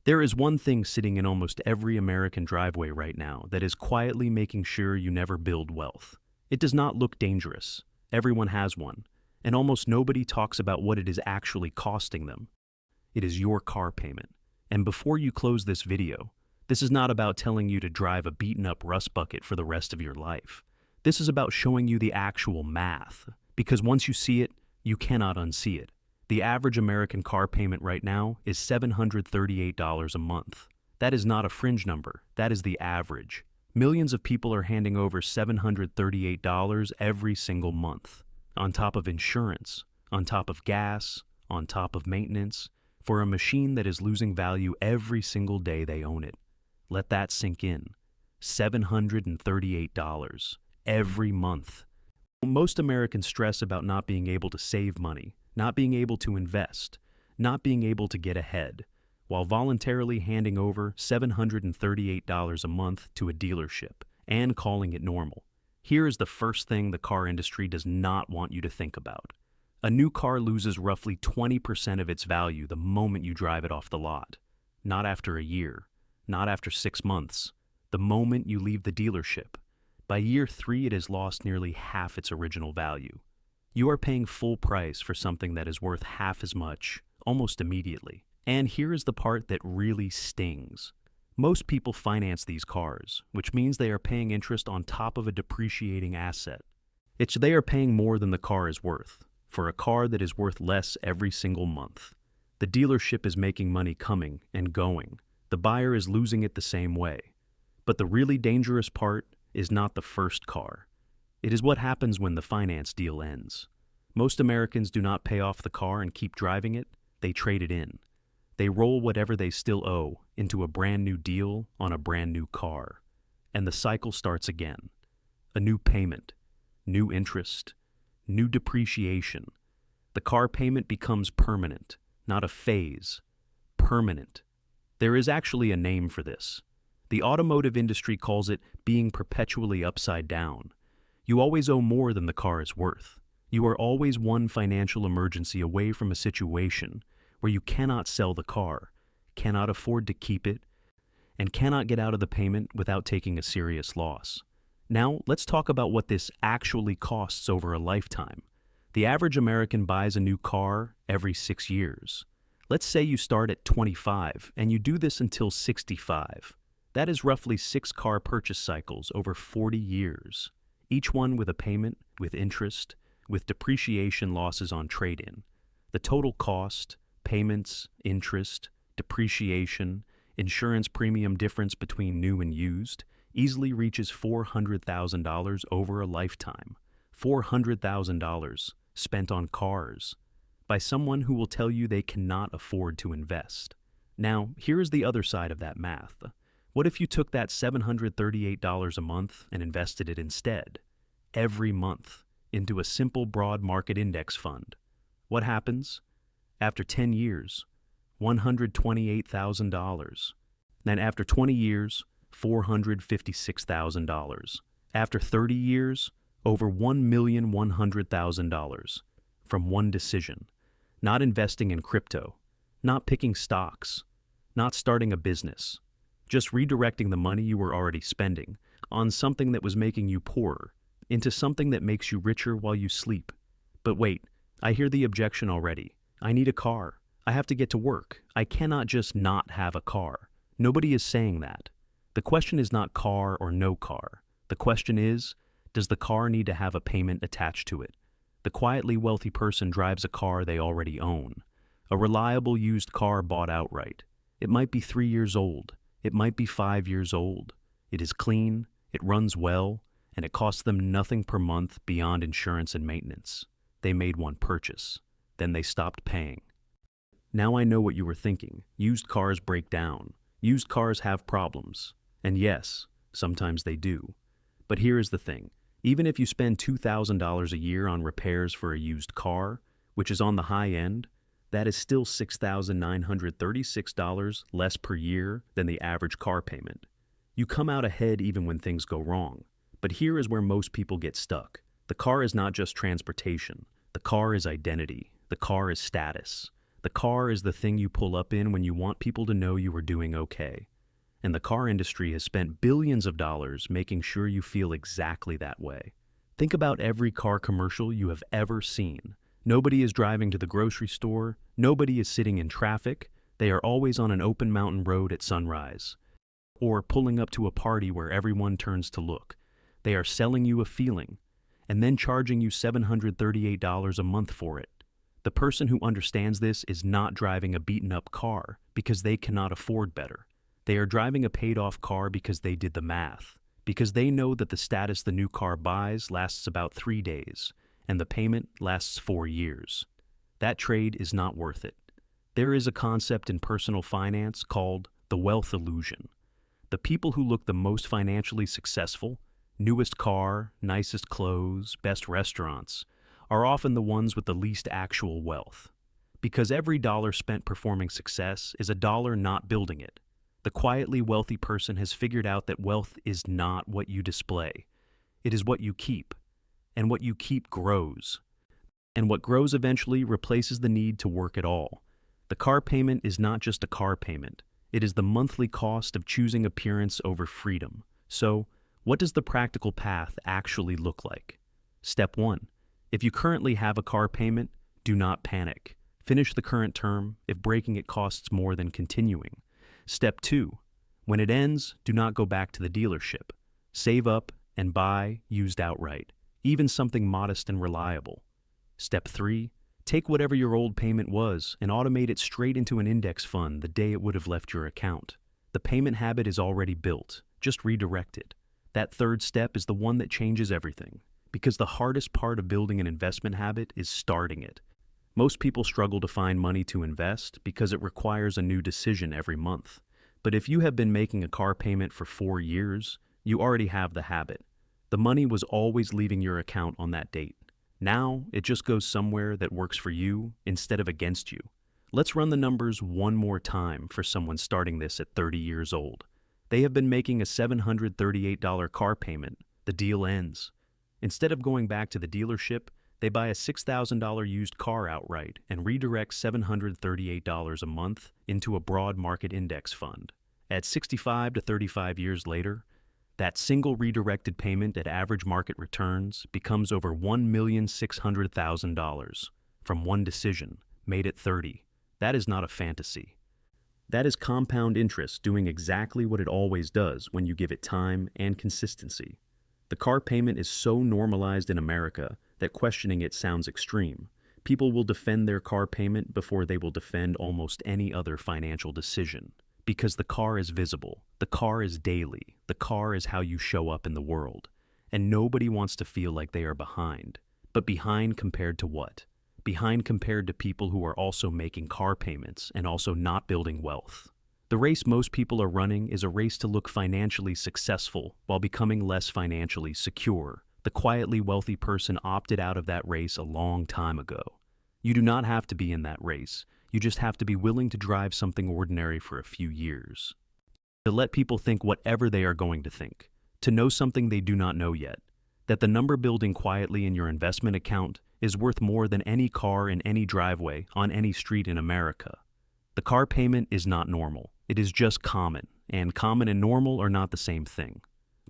There is one thing sitting in almost every American driveway right now that is quietly making sure you never build wealth. It does not look dangerous. Everyone has one, and almost nobody talks about what it is actually costing them. It is your car payment. And before you close this video, this is not about telling you to drive a beaten-up rust bucket for the rest of your life. This is about showing you the actual math, because once you see it, you cannot unsee it. The average American car payment right now is $738 a month. That is not a fringe number, that is the average. Millions of people are handing over $738 every single month, on top of insurance, on top of gas, on top of maintenance, for a machine that is losing value every single day they own it. Let that sink in. $738 every month. Most Americans stress about not being able to save money, not being able to invest, not being able to get ahead, while voluntarily handing over $738 a month to a dealership and calling it normal. Here is the first thing the car industry does not want you to think about. A new car loses roughly 20% of its value the moment you drive it off the lot. Not after a year, not after 6 months, the moment you leave the dealership. By year 3, it has lost nearly half its original value. You are paying full price for something that is worth half as much, almost immediately. And here is the part that really stings. Most people finance these cars, which means they are paying interest on top of a depreciating asset. They are paying more than the car is worth, for a car that is worth less every single month. The dealership is making money coming and going. The buyer is losing it the same way. But the really dangerous part is not the first car. It is what happens when the finance deal ends. Most Americans do not pay off the car and keep driving it, they trade it in. They roll whatever they still owe into a brand new deal on a brand new car. And the cycle starts again. A new payment, new interest, new depreciation. The car payment becomes permanent, not a phase. Permanent. There is actually a name for this. The automotive industry calls it being perpetually upside down. You always owe more than the car is worth. You are always one financial emergency away from a situation where you cannot sell the car, cannot afford to keep it, and cannot get out of the payment without taking a serious loss. Now, let's talk about what this actually costs over a lifetime. The average American buys a new car every 6 years. Let's say you start at 25 and you do this until 65. That is roughly 6 car purchase cycles over 40 years. Each one with a payment, with interest, with depreciation losses on trade-in. The total cost, payments, interest, depreciation, insurance premium difference between new and used easily reaches $400,000 over a lifetime. $400,000 spent on cars by someone who will tell you they cannot afford to invest. Now, here is the other side of that math. What if you took that $738 a month and invested it instead, every month, into a simple broad market index fund? What happens? After 10 years, $128,000. Then after 20 years, $456,000. After 30 years, over $1,100,000 from one decision. Not investing in crypto, not picking stocks, not starting a business. Just redirecting the money you were already spending on something that was making you poorer into something that makes you richer while you sleep. But wait, I hear the objection already. I need a car. I have to get to work. I cannot just not have a car. Nobody is saying that. The question is not car or no car. The question is, does the car need to have a payment attached to it? The quietly wealthy person drives a car they already own. A reliable used car bought outright. It might be 3 years old. It might be 5 years old. It is clean, it runs well, and it costs them nothing per month beyond insurance and maintenance. They made one purchase. Then they stopped paying. Now I know what you were thinking. Used cars break down. Used cars have problems. And yes, sometimes they do. But here is the thing. Even if you spend $2,000 a year on repairs for a used car, which is on the high end, that is still $6,936 less per year than the average car payment. You come out ahead even when things go wrong. But here is where most people get stuck. The car is not just transportation. The car is identity. The car is status. The The car is the thing you pull up in when you want people to know you are doing okay. And the car industry has spent billions of dollars making sure you feel exactly that way. Think about every car commercial you have ever seen. Nobody is driving to the grocery store. Nobody is sitting in traffic. They are always on an open mountain road at sunrise, or pulling up to a party where everyone turns to look. They are selling you a feeling, and then charging you $738 a month for it. The person who understands this is not driving a beaten-up car because they cannot afford better. They are driving a paid-off car because they did the math, because they know that the status the new car buys lasts about 3 days, and the payment lasts 4 years. That trade is not worth it. There is a concept in personal finance called the wealth illusion. The people who look the most financially successful, newest car, nicest clothes, best restaurants, are often the ones with the least actual wealth. Because every dollar spent performing success is a dollar not building it. The quietly wealthy person has figured out that wealth is not what you display. It is what you keep. And what you keep grows. And what grows eventually replaces the need to work at all. The car payment is not just a car payment. It is the monthly cost of choosing appearance over freedom. So, what does the practical path actually look like? Step 1. If you currently have a car payment, do not panic. Finish the current term if breaking it costs more than continuing. Step 2. When it ends, do not go back to the dealership. Save up and buy used outright, even something modest and reliable. Step 3. Take whatever your old payment was and automate it straight into an index fund the day it would have left your account. The payment habit is already built. Just redirect it. That third step is the one that changes everything, because the hardest part of building an investment habit is starting it. Most people struggle to find money to invest because it requires a new decision every month. But if you have been making a car payment for 4 years, you already have the habit. The money was always leaving your account on that date. Now, it just goes somewhere that works for you instead of against you. Let's run the numbers one more time for someone starting this at 30 years old. They have been making a $738 car payment. The deal ends. Instead of going back to the dealership, they buy a $6,000 used car outright and redirect $738 a month into a broad market index fund. At 65 to 35 years later, that single redirected payment at average market returns becomes over $1,600,000 from one decision made at 30. That is not a fantasy. That is compound interest doing exactly what it always does when you give it time and consistency. The car payment is so normalized in America that questioning it sounds extreme. People will defend their car payment before they will defend almost any other financial decision. Because the car is visible, the car is daily, the car is how you show up in the world. And nobody wants to feel like they are behind. But behind compared to what? Behind compared to people who are also making car payments and also not building wealth. The race most people are running is a race to look financially successful while becoming less financially secure. The quietly wealthy person opted out of that race a long time ago. You do not have to be in that race. You just have to be willing to drive something ordinary for a few years. To let people think whatever they are going to think. To know something they do not know yet. That the number building quietly in your investment account is worth more than any car in any driveway on any street in America. The car payment is not normal. It is just common, and common and normal are not the same thing.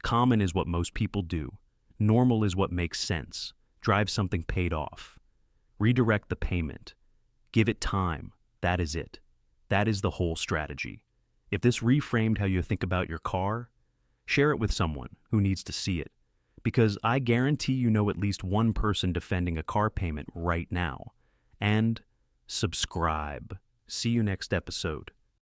Common is what most people do. Normal is what makes sense. Drive something paid off. Redirect the payment. Give it time. That is it. That is the whole strategy. If this reframed how you think about your car, share it with someone who needs to see it. Because I guarantee you know at least one person defending a car payment right now. And subscribe. See you next episode.